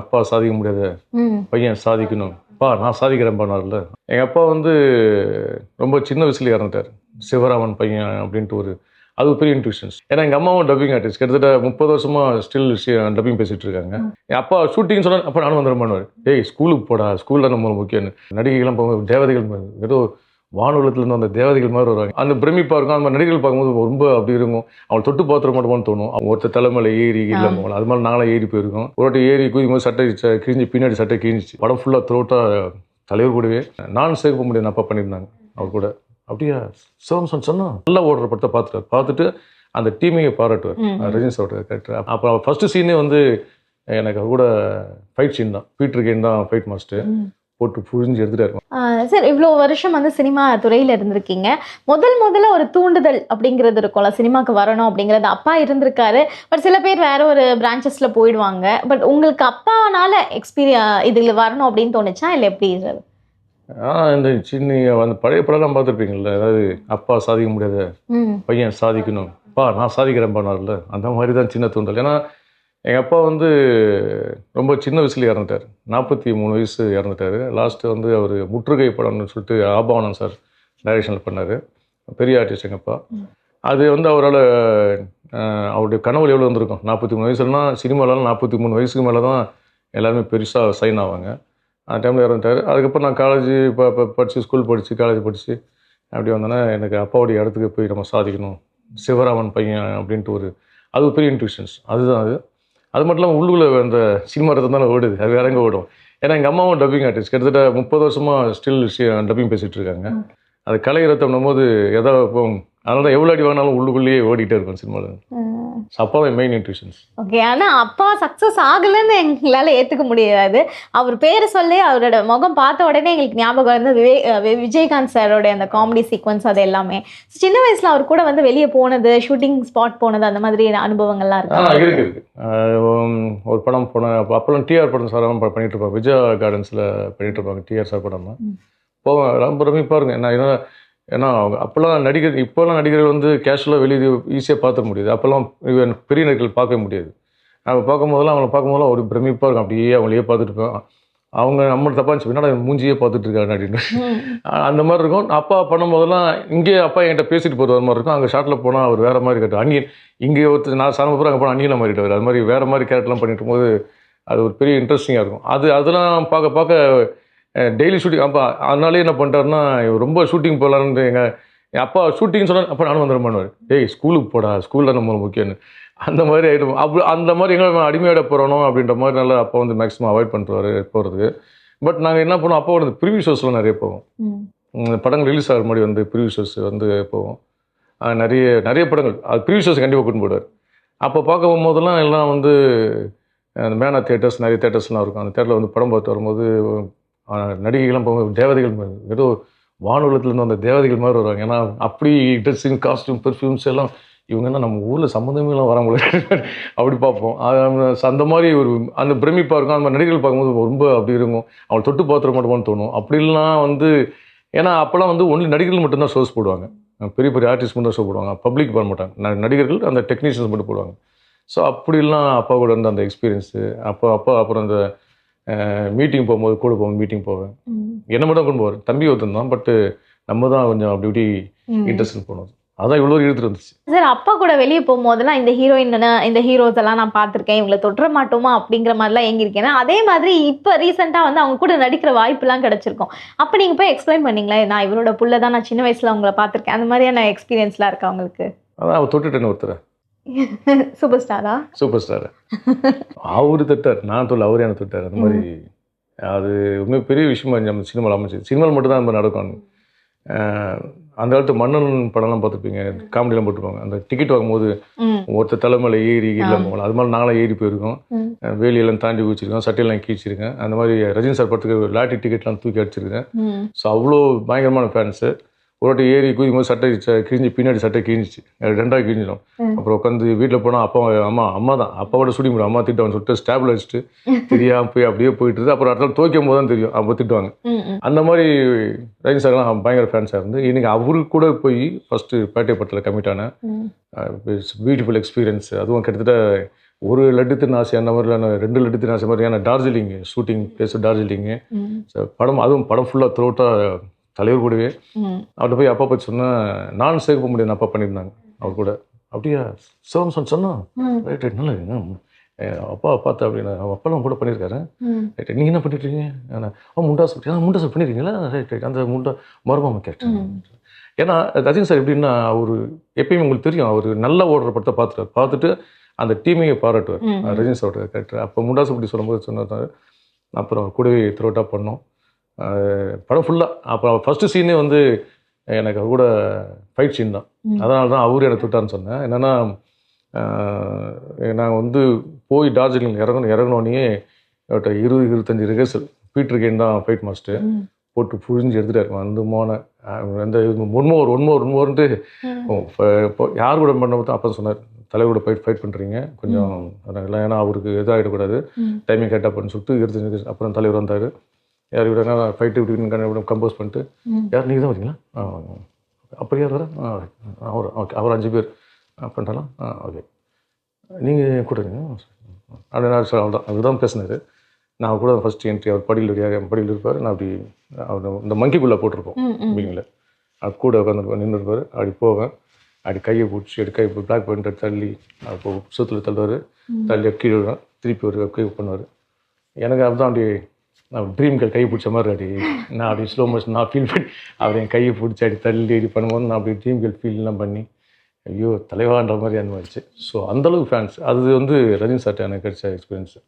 அப்பா சாதிக்க முடியாத பையன் சாதிக்கணும், அப்பா நான் சாதிக்கிறேன் பண்ணார்ல. எங்கள் அப்பா வந்து ரொம்ப சின்ன வயசுல இறந்துட்டார். சிவராமன் பையன் அப்படின்ட்டு அது ஒரு பெரிய இன்ட்யூஷன்ஸ். ஏன்னா எங்கள் அம்மாவும் டப்பிங் ஆர்டிஸ்ட், கிட்டத்தட்ட 30 வருஷமா ஸ்டில் டப்பிங் பேசிட்டு இருக்காங்க. என் அப்பா ஷூட்டிங் சொன்னா அப்போ நானும் வந்துட பண்ணுவார். ஏய் ஸ்கூலுக்கு போடா, ஸ்கூல் தான் நம்ம முக்கியம். நடிகைகள்லாம் போகும்போது தேவதைகள் ஏதோ வானுலகத்துலேருந்து அந்த தேவதைகள் மாதிரி வருவாங்க. அந்த பிரமிப்பாக இருக்கும். அந்த மாதிரி நடிகர்கள் பார்க்கும்போது ரொம்ப அப்படி இருக்கும். அவளை தொட்டு பார்த்துட மாட்டோமான்னு தோணும். அவங்க ஒருத்தர் தலைமையில ஏறி இல்லை போகலாம். அது மாதிரி நாங்களாம் ஏறி போயிருக்கோம். ஒரு வாட்டி ஏறி குதிக்கும் போது சட்டை கிழிஞ்சி, பின்னாடி சட்டை கிழிஞ்சிச்சு. படம் ஃபுல்லாக த்ரோட்டாக தலைவர் கூடவே நான் சேர்க்க முடியாது அப்பா பண்ணியிருந்தாங்க அவர் கூட. அப்படியா சிவம்சன் சொன்னா நல்லா ஓடுற படத்தை பார்த்துட்டு அந்த டீமையை பாராட்டுவார் ரஜினி சார் கேரக்டர். அப்புறம் ஃபர்ஸ்ட் சீனே வந்து எனக்கு கூட ஃபைட் சீன் தான். பீட்டர் கெயின் தான் ஃபைட் மாஸ்டர், போட்டு புழிஞ்சு எடுத்துட்டாரு. சார் இவ்வளோ வருஷம் வந்து சினிமா துறையில் இருந்திருக்கீங்க. முதல்ல ஒரு தூண்டுதல் அப்படிங்கிறது இருக்கும்ல, சினிமாவுக்கு வரணும் அப்படிங்கிறது. அப்பா இருந்திருக்காரு, பட் சில பேர் வேற ஒரு பிரான்ச்சஸில் போயிடுவாங்க. பட் உங்களுக்கு அப்பானால இதில் வரணும் அப்படின்னு தோணுச்சா இல்லை எப்படி சார்? இந்த சின்ன அந்த பழைய படம்லாம் பார்த்துருப்பீங்கள்ல, அதாவது அப்பா சாதிக்க முடியாத பையன் சாதிக்கணும், அப்பா நான் சாதிக்கிறேன் பண்ணார்ல, அந்த மாதிரி தான் சின்ன தூண்டல். ஏன்னா எங்கள் அப்பா வந்து ரொம்ப சின்ன வயசுல இறந்துட்டார். 43 வயசு இறந்துட்டார். லாஸ்ட்டு வந்து அவர் முற்றுகை படம்னு சொல்லிட்டு ஆபாவனம் சார் டைரக்ஷனில் பண்ணார். பெரிய ஆர்டிஸ்ட் எங்கள் அப்பா. அது வந்து அவரால் அவருடைய கனவு எவ்வளோ வந்திருக்கும். 43 வயசுலனா சினிமாவிலாம் 43 வயசுக்கு மேலே தான் எல்லாருமே பெருசாக சைன் ஆவாங்க. அந்த டைமில் இறந்துட்டார். அதுக்கப்புறம் நான் காலேஜ் படித்து, ஸ்கூல் படித்து, காலேஜ் படித்து அப்படி வந்தோன்னா எனக்கு அப்பாவுடைய இடத்துக்கு போய் நம்ம சாதிக்கணும், சிவராமன் பையன் அப்படின்ட்டு அது ஒரு பெரிய இன்ட்யூஷன்ஸ். அதுதான் அது மட்டும் இல்லாமல் உள்ளுக்குள்ள அந்த சினிமா ரத்தம் தானே ஓடுது, அது வேற எங்கே ஓடும். ஏன்னா எங்கள் அம்மாவும் டப்பிங் ஆர்டிஸ்ட், கிட்டத்தட்ட 30 வருஷமாக ஸ்டில் டப்பிங் பேசிகிட்டு இருக்காங்க. அது கலை ரத்தம்னும் போது எதாவது அதனால எவ்வளோ அடி வாங்கினாலும் உள்ளுக்குள்ளேயே ஓடிட்டே இருக்கும் சினிமாவில். அப்பாவே மெயின் இன்ட்யூஷன்ஸ். ஓகே, ஆனால் அப்பா சக்ஸஸ் ஆகலைன்னு எங்களால் ஏற்றுக்க முடியாது. அவர் பேரை சொல்லி அவரோட முகம் பார்த்த உடனே எங்களுக்கு ஞாபகம் வந்து விஜயகாந்த் சாரோட அந்த காமெடி சீக்வன்ஸ் அது எல்லாமே. சின்ன வயசில் அவர் கூட வந்து வெளியே போனது, ஷூட்டிங் ஸ்பாட் போனது, அந்த மாதிரி அனுபவங்கள்லாம் இருக்கு. ஒரு படம் போனேன் அப்போல்லாம் டிஆர் படம் சார் பண்ணிட்டு இருப்பாங்க, விஜயா கார்டன்ஸில் பண்ணிட்டு இருப்பாங்க டிஆர் சார் படம்லாம். போவேன், ரொம்ப பிரமிப்பாக இருங்க. ஏன்னா அப்போல்லாம் இப்போல்லாம் நடிகர்கள் வந்து கேஷுவலாக வெளியே ஈஸியாக பார்த்துக்க முடியுது. அப்போல்லாம் பெரிய நடிகர்கள் பார்க்க முடியாது. அவங்க பார்க்கும்போதெல்லாம் ஒரு பிரமிப்பாக இருக்கும். அப்படியே அவங்களையே பார்த்துட்டு இருப்போம். அவங்க நம்மளுக்கு தப்பாக இருந்துச்சு, என்னடா மூஞ்சியே பார்த்துட்டு இருக்காங்க அப்படின்னு அந்த மாதிரி இருக்கும். அப்பா பண்ணும்போதெல்லாம் இங்கே அப்பா என்கிட்ட பேசிட்டு போகிற மாதிரி இருக்கும். அங்கே ஷார்ட்டில் போனால் அவர் வேறு மாதிரி கட்டு அந்நியன். இங்கே ஒருத்தர் நான் சாமி போகிறேன், அங்கே போனால் அந்நியனை மாறிட்டு அது மாதிரி வேறு மாதிரி கேரக்டர்லாம் பண்ணிட்டு இருக்கும்போது அது ஒரு பெரிய இன்ட்ரெஸ்டிங்காக இருக்கும். அதெல்லாம் பார்க்க டெய்லி ஷூட்டிங். அப்பா அதனாலே என்ன பண்ணிட்டாருன்னா ரொம்ப ஷூட்டிங் போகலான்னு எங்கள் அப்பா ஷூட்டிங் சொன்னால் அப்போ நானும் வந்துட பண்ணுவார். ஏய் ஸ்கூலுக்கு போடா, ஸ்கூல் தான் நம்ம முக்கியம்னு. அந்த மாதிரி ஆகிடும். அந்த மாதிரி எங்களை அடிமையாட போகிறோம் அப்படின்ற மாதிரி நல்லா அப்பா வந்து மேக்ஸிமம் அவாய்ட் பண்ணுறாரு போகிறதுக்கு. பட் நாங்கள் என்ன பண்ணுவோம், அப்பா வந்து ப்ரிவியூ ஷோஸ்லாம் நிறைய போவோம். படங்கள் ரிலீஸ் ஆகிற மாதிரி வந்து ப்ரிவியூ ஷோஸ் வந்து போவோம். நிறைய படங்கள் அது ப்ரிவியூ ஷோஸ் கண்டிப்பாக கூட்டின்னு போடுவார். அப்போ பார்க்க போகும்போதெல்லாம் எல்லாம் வந்து அந்த மேனா தியேட்டர்ஸ், நிறைய தியேட்டர்ஸ்லாம் இருக்கும். அந்த தியேட்டரில் வந்து படம் பார்த்து வரும்போது நடிகைகள்லாம் போகும்போது தேவதைகள் ஏதோ வானுலகத்துலேருந்து அந்த தேவதைகள் மாதிரி வருவாங்க. ஏன்னா அப்படி ட்ரெஸ்ஸிங், காஸ்டியூம், பெர்ஃப்யூம்ஸ் எல்லாம் இவங்கன்னா நம்ம ஊரில் சம்மந்தமெல்லாம் வராங்களே அப்படி பார்ப்போம். அந்த மாதிரி அந்த பிரமிப்பாக இருக்கும். அந்த மாதிரி நடிகர்கள் பார்க்கும்போது ரொம்ப அப்படி இருக்கும். அவளை தொட்டு பார்த்துட மாட்டோமான்னு தோணும். அப்படிலாம் வந்து ஏன்னா அப்போல்லாம் வந்து ஒன்லி நடிகர்கள் மட்டும்தான் ஷோஸ் போடுவாங்க. பெரிய பெரிய ஆர்டிஸ்ட் மட்டும் தான் ஷோ போடுவாங்க, பப்ளிக் போட மாட்டாங்க. நடிகர்கள் அந்த டெக்னீஷியன்ஸ் மட்டும் போடுவாங்க. ஸோ அப்படிலாம் அப்பா கூட இருந்த அந்த எக்ஸ்பீரியன்ஸு. அப்புறம் அந்த மீட்டிங் போகும்போது கூட மீட்டிங் போவேன். என்ன மட்டும் கொண்டு போவார், தம்பி ஒருத்தன் தான். பட்டு நம்ம தான் கொஞ்சம் அப்படி இப்படி இன்ட்ரெஸ்ட் போனோம். அதான் இவ்வளோ இழுத்துட்டு வந்துச்சு. சார் அப்பா கூட வெளியே போகும்போதெல்லாம் இந்த ஹீரோயின், இந்த ஹீரோஸ் எல்லாம் நான் பார்த்துருக்கேன், இவங்களை தொற்ற மாட்டோமா அப்படிங்கிற மாதிரிலாம் எங்கிருக்கேன். அதே மாதிரி இப்போ ரீசெண்டாக வந்து அவங்க கூட நடிக்கிற வாய்ப்புலாம் கிடைச்சிருக்கும். அப்போ நீங்கள் போய் எக்ஸ்பிளைன் பண்ணீங்களே, நான் இவரோட புள்ள தான், நான் சின்ன வயசில் அவங்கள பார்த்துருக்கேன், அந்த மாதிரியான எக்ஸ்பீரியன்ஸ்லாம் இருக்கா அவங்களுக்கு? அதான் அவர் தொட்டுட்டேன்னு ஒருத்தர் சூப்பர் ஸ்டாரா? சூப்பர் ஸ்டார் அவரு தொட்டார், நான் தொல்ல அவரே என்ன தொட்டார். அந்த மாதிரி அது உண்மையாக பெரிய விஷயமா நம்ம சினிமாவில் அமைச்சு. சினிமாவில் மட்டும்தான் அந்த மாதிரி நடக்கும். அந்த காலத்து மன்னன் படம்லாம் பார்த்துருப்பீங்க, காமெடியெலாம் போட்டுருப்பாங்க. அந்த டிக்கெட் வாங்கும்போது ஒருத்தர் தலைமையில ஏறி இல்லை போகலாம். அது மாதிரி நாங்களாம் ஏறி போயிருக்கோம். வேலியெல்லாம் தாண்டி குச்சிருக்கோம், சட்டையெல்லாம் கீழ்ச்சிருக்கேன். அந்த மாதிரி ரஜினி சார் படத்துக்கு லாட்டரி டிக்கெட்லாம் தூக்கி அடிச்சிருக்கேன். ஸோ அவ்வளோ பயங்கரமான ஃபேன்ஸு. ஒரு வாட்டி ஏறி குதிக்கும் போது சட்டை கிழிஞ்சி, பின்னாடி சட்டை கிழிஞ்சிச்சு, ரெண்டாக கிழிஞ்சிடும். அப்புறம் உட்காந்து வீட்டில் போனால் அம்மா தான் அப்பாவோட சுடி முடியும், அம்மா திட்டுவான்னு சொல்லிட்டு ஸ்டாப்ல வச்சுட்டு தெரியாமல் போய் அப்படியே போயிட்டு இருந்து அப்புறம் அடுத்த துவைக்கும் போது தான் தெரியும் அப்போ திட்டுவாங்க. அந்த மாதிரி ரஜினி சார்லாம் பயங்கர ஃபேன்ஸாக இருந்து இன்னைக்கு அவருக்கு கூட போய் ஃபஸ்ட்டு பேட்டை படத்தில் கமிட் ஆனேன். Beautiful experience. அதுவும் கிட்டத்தட்ட ஒரு லட்டு தின்னு ஆசை அந்த மாதிரி நான் 2 லட்டு தின்னு ஆசை மாதிரி. ஏன்னா டார்ஜிலிங் ஷூட்டிங் பிளேஸ் டார்ஜிலிங்கு. படம் அதுவும் படம் ஃபுல்லாக த்ரோட்டாக தலைவர் கூடவே அவர்கிட்ட போய் அப்பா பற்றி சொன்னால் நான் சேர்க்க முடியாது அப்பா பண்ணியிருந்தாங்க அவர் கூட. அப்படியா சிவம் சொன்னோம் ரைட் ரைட் நல்லது அப்பா பார்த்து அப்படின்னு அப்பாலாம் கூட பண்ணியிருக்காரு. ரைட் நீங்கள் என்ன பண்ணிட்டுருக்கீங்க? முண்டாசு முண்டாசு பண்ணியிருக்கீங்களா? ரைட் ரைட் அந்த மருமாமா கேட்டேன். ஏன்னா ரஜினி சார் எப்படின்னா அவர் எப்பயுமே உங்களுக்கு தெரியும் அவர் நல்லா ஓடுற படத்தை பார்த்துட்டு அந்த டீமையை பாராட்டுவார் ரஜினி சாரோட கேரக்டர். அப்போ முண்டாசு அப்படி சொல்லும்போது சொன்னார். அப்புறம் கூடவே த்ரோட்டாக பண்ணோம் படம் ஃபுல்லாக. அப்புறம் ஃபஸ்ட்டு சீனே வந்து எனக்கு கூட ஃபைட் சீன் தான். அதனால தான் அவரு எனக்கு தொட்டார்னு சொன்னேன். என்னென்னா நாங்கள் வந்து போய் டார்ஜிலிங் இறங்கினோடனே 20-25 ரிஹர்சல் பீட்டர் கேன் தான் ஃபைட் மாஸ்டர் போட்டு புழிஞ்சு எடுத்துகிட்டாரு. வந்து அந்த ஒன்மோர்ன்ட்டு யார் கூட பண்ண பார்த்தா அப்போ சொன்னார் தலைவரோட ஃபைட் பண்ணுறீங்க கொஞ்சம் அதனால ஏன்னா அவருக்கு எதாகிடக்கூடாது டைமிங் கரெக்டாக பண்ணு சொல்லிட்டு 25. அப்புறம் தலைவர் வந்தார். யார் விட ஃபைட்டு இப்படி கம்போஸ் பண்ணிட்டு யார் நீங்கள் தான் வரீங்களா? அப்போ யார் வர? அவர் ஓகே அவர் 5 பேர் பண்ணிட்டாலாம். ஓகே நீங்கள் கூட அப்படின்னா சார் அவ்வளோதான் அதுதான் பேசினார். நான் கூட ஃபஸ்ட் என்ட்ரி அவர் படியில் இருப்பார். நான் அப்படி அவர் இந்த மங்கிக்குள்ளே போட்டிருப்போம் அப்படிங்கள அது கூட உட்காந்து நின்று இருப்பார். அப்படி போவேன் அப்படி கையை பிடிச்சி கை பிளாக் பண்ணிட்டு தள்ளி அப்போ சுற்றுல தள்ளுவார். தள்ளி கீழே விடுவேன் திருப்பி ஒரு கை பண்ணுவார். எனக்கு அதுதான் அப்படி நான் ட்ரீம் கேர்ள் கையை பிடிச்ச மாதிரி அப்படி நான் அப்படி ஸ்லோ மோஷன் நான் ஃபீல் பண்ணி அவர் என் கையை பிடிச்சி அப்படி தள்ளி அப்படி பண்ணும்போது நான் அப்படி ட்ரீம் கேர்ள் ஃபீல்லாம் பண்ணி ஐயோ தலைவான்ற மாதிரி அனுபவிச்சு. ஸோ அந்தளவுக்கு ஃபேன்ஸ் அது வந்து ரஜினி சார்ட்ட எனக்கு கிடைச்ச எக்ஸ்பீரியன்ஸு.